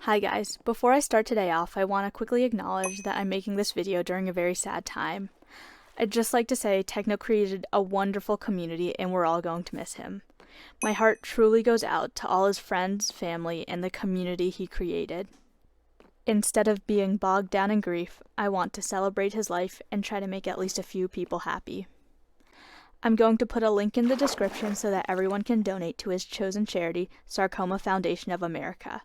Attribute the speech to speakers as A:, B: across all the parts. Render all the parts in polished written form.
A: Hi guys, before I start today off, I want to quickly acknowledge that I'm making this video during a very sad time. I'd just like to say Techno created a wonderful community and we're all going to miss him. My heart truly goes out to all his friends, family, and the community he created. Instead of being bogged down in grief, I want to celebrate his life and try to make at least a few people happy. I'm going to put a link in the description so that everyone can donate to his chosen charity, Sarcoma Foundation of America.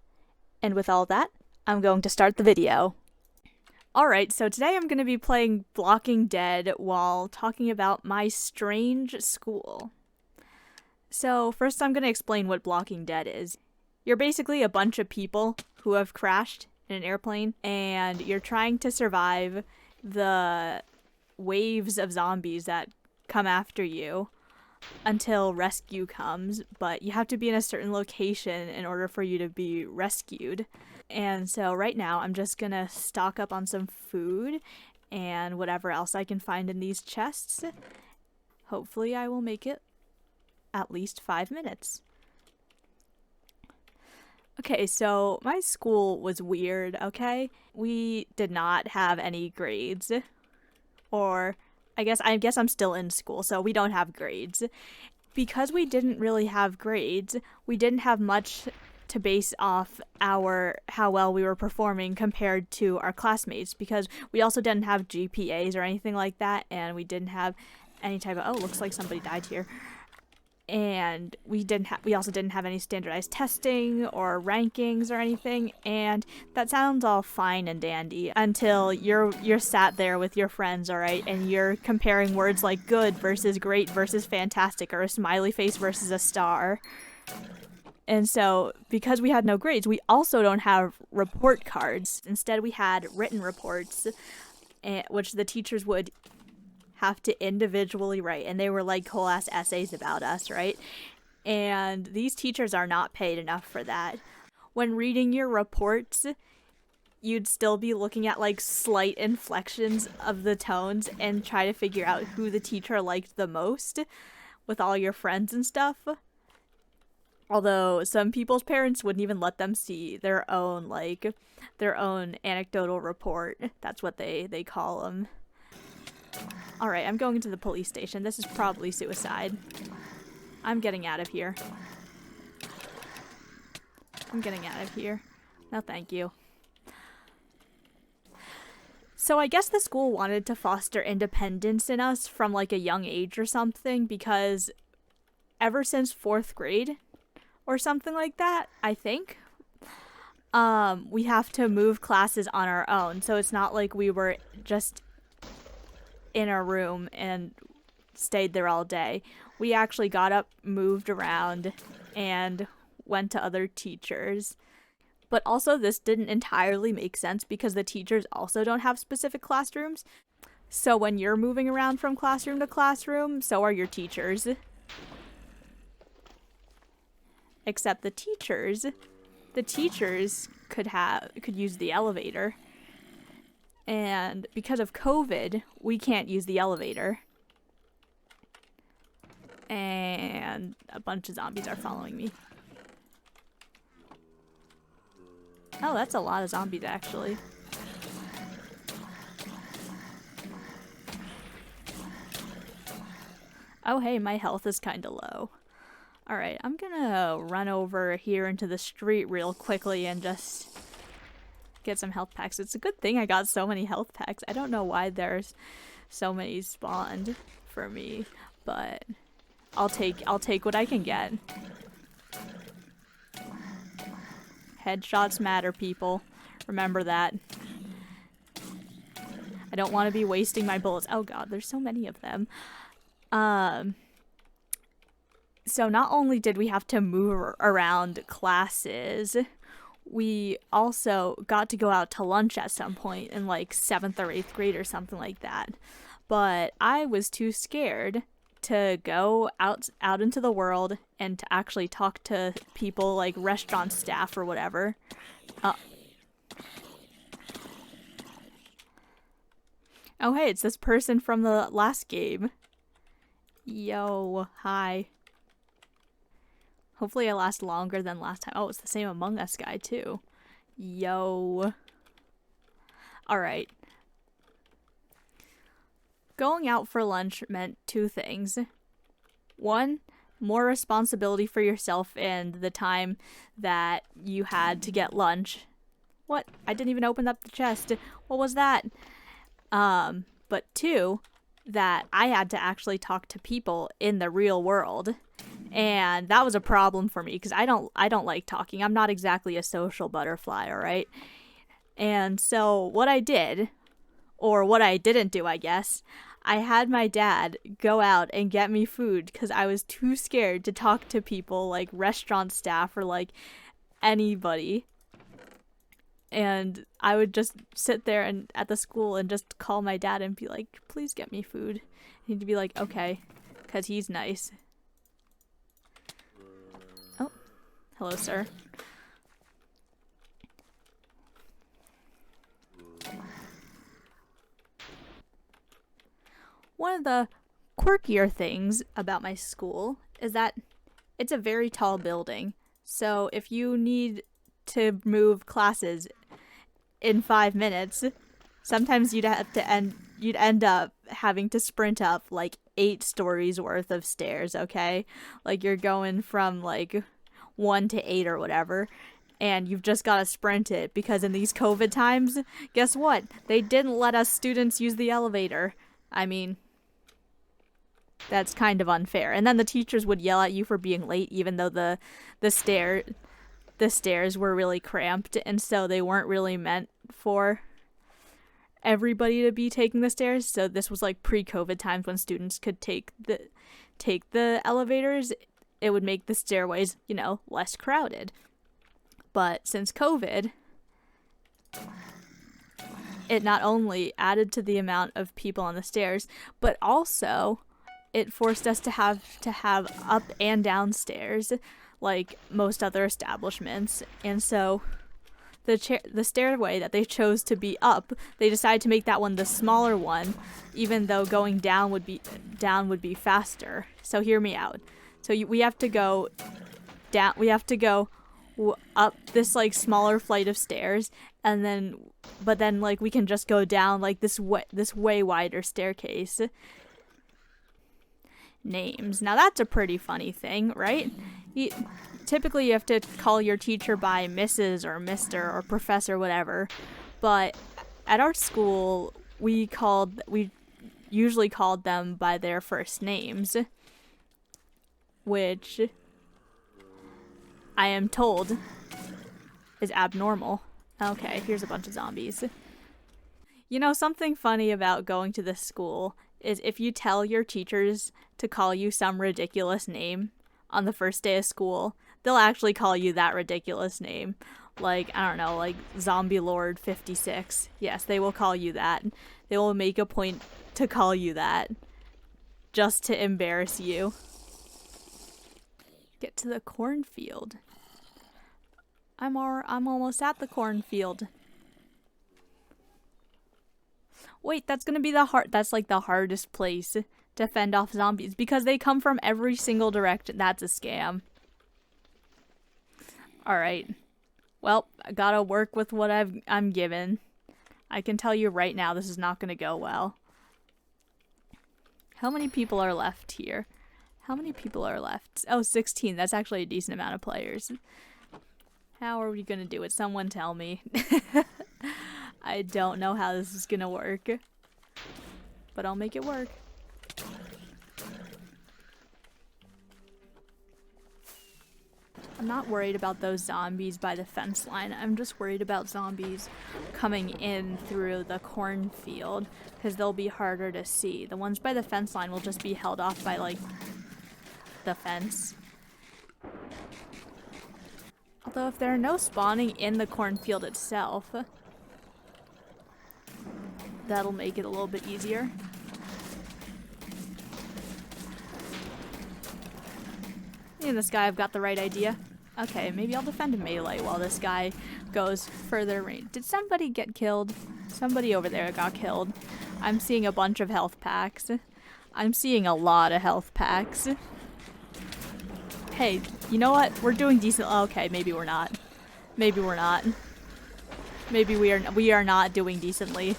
A: And with all that, I'm going to start the video. Alright, so today I'm going to be playing Blocking Dead while talking about my strange school. So first I'm going to explain what Blocking Dead is. You're basically a bunch of people who have crashed in an airplane, and you're trying to survive the waves of zombies that come after you until rescue comes, but you have to be in a certain location in order for you to be rescued. And so right now I'm just gonna stock up on some food and whatever else I can find in these chests. Hopefully I will make it at least 5 minutes. Okay, so my school was weird, okay? We did not have any grades, or I guess I'm still in school, so we don't have grades. Because we didn't really have grades, we didn't have much to base off how well we were performing compared to our classmates, because we also didn't have GPAs or anything like that, and we didn't have any type of, oh, looks like somebody died here. And we also didn't have any standardized testing or rankings or anything, and that sounds all fine and dandy until you're sat there with your friends, alright, and you're comparing words like good versus great versus fantastic, or a smiley face versus a star. And so, because we had no grades, we also don't have report cards. Instead, we had written reports, which the teachers would have to individually write, and they were like whole ass essays about us, right? And these teachers are not paid enough for that. When reading your reports, you'd still be looking at like slight inflections of the tones and try to figure out who the teacher liked the most with all your friends and stuff. Although some people's parents wouldn't even let them see their own anecdotal report. That's what they call them. Alright, I'm going into the police station. This is probably suicide. I'm getting out of here. I'm getting out of here. No, thank you. So I guess the school wanted to foster independence in us from like a young age or something, because ever since 4th grade or something like that, I think, we have to move classes on our own. So it's not like we were just in our room and stayed there all day. We actually got up, moved around, and went to other teachers. But also this didn't entirely make sense because the teachers also don't have specific classrooms. So when you're moving around from classroom to classroom, so are your teachers. Except the teachers could use the elevator. And because of COVID, we can't use the elevator. And a bunch of zombies are following me. Oh, that's a lot of zombies, actually. Oh, hey, my health is kind of low. Alright, I'm gonna run over here into the street real quickly and just get some health packs. It's a good thing I got so many health packs. I don't know why there's so many spawned for me, but I'll take what I can get. Headshots matter, people. Remember that. I don't want to be wasting my bullets. Oh god, there's so many of them. So not only did we have to move around classes, we also got to go out to lunch at some point in like 7th or 8th grade or something like that. But I was too scared to go out into the world and to actually talk to people like restaurant staff or whatever. Oh hey, it's this person from the last game. Yo, hi. Hopefully I last longer than last time. Oh, it's the same Among Us guy too. Yo. Alright. Going out for lunch meant two things. One, more responsibility for yourself and the time that you had to get lunch. What? I didn't even open up the chest. What was that? But two, that I had to actually talk to people in the real world. And that was a problem for me because I don't like talking. I'm not exactly a social butterfly, all right? And so what I did, or what I didn't do, I guess, I had my dad go out and get me food because I was too scared to talk to people like restaurant staff or like anybody. And I would just sit there and at the school and just call my dad and be like, please get me food. And he'd be like, okay, because he's nice. Oh, hello, sir. One of the quirkier things about my school is that it's a very tall building. So if you need to move classes in 5 minutes, sometimes you'd end up having to sprint up like 8 stories worth of stairs, okay? Like you're going from like 1 to 8 or whatever, and you've just got to sprint it because in these COVID times, guess what? They didn't let us students use the elevator. I mean, that's kind of unfair. And then the teachers would yell at you for being late even though the stairs were really cramped, and so they weren't really meant for everybody to be taking the stairs. So this was like pre-COVID times when students could take the elevators. It would make the stairways, less crowded. But since COVID, it not only added to the amount of people on the stairs, but also it forced us to have up and down stairs like most other establishments. And so the stairway that they chose to be up, they decided to make that one the smaller one, even though going down would be faster. So hear me out. So we have to go down. We have to go up this like smaller flight of stairs, but then like we can just go down like this way wider staircase. Names. Now that's a pretty funny thing, right? Typically you have to call your teacher by Mrs. or Mr. or Professor, whatever. But at our school, we usually called them by their first names, which I am told is abnormal. Okay, here's a bunch of zombies. Something funny about going to this school is if you tell your teachers to call you some ridiculous name on the first day of school, they'll actually call you that ridiculous name. Like, I don't know, like Zombie Lord 56. Yes, they will call you that. They will make a point to call you that just to embarrass you. Get to the cornfield. I'm almost at the cornfield. Wait, that's gonna be that's like the hardest place to fend off zombies because they come from every single direction. That's a scam. Alright. Well, I gotta work with what I'm given. I can tell you right now this is not gonna go well. How many people are left here? How many people are left? Oh, 16. That's actually a decent amount of players. How are we gonna do it? Someone tell me. I don't know how this is gonna work, but I'll make it work. I'm not worried about those zombies by the fence line. I'm just worried about zombies coming in through the cornfield because they'll be harder to see. The ones by the fence line will just be held off by like the fence. Although if there are no spawning in the cornfield itself, that'll make it a little bit easier. In this guy, I've got the right idea. Okay, maybe I'll defend melee while this guy goes further range. Did somebody get killed? Somebody over there got killed. I'm seeing a bunch of health packs. I'm seeing a lot of health packs. Hey, you know what? We're doing decent. Okay, maybe we're not. Maybe we're not. Maybe we are not doing decently.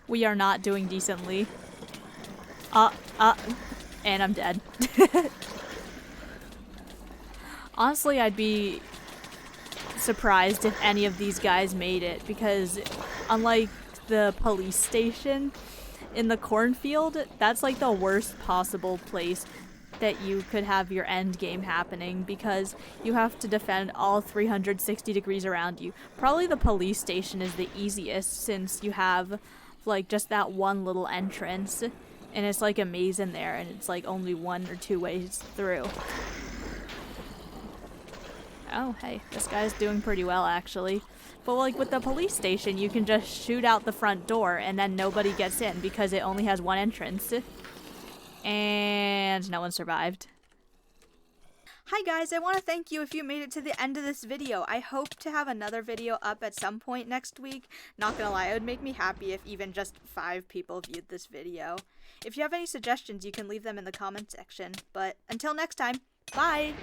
A: We are not doing decently. And I'm dead. Honestly, I'd be surprised if any of these guys made it, because unlike the police station in the cornfield, that's like the worst possible place that you could have your end game happening, because you have to defend all 360 degrees around you. Probably the police station is the easiest, since you have like just that one little entrance and it's like a maze in there and it's like only 1 or 2 ways through. Oh, hey, this guy's doing pretty well, actually. But like with the police station, you can just shoot out the front door and then nobody gets in because it only has one entrance. And no one survived. Hi guys, I want to thank you if you made it to the end of this video. I hope to have another video up at some point next week. Not gonna lie, it would make me happy if even just 5 people viewed this video. If you have any suggestions, you can leave them in the comment section. But until next time, bye!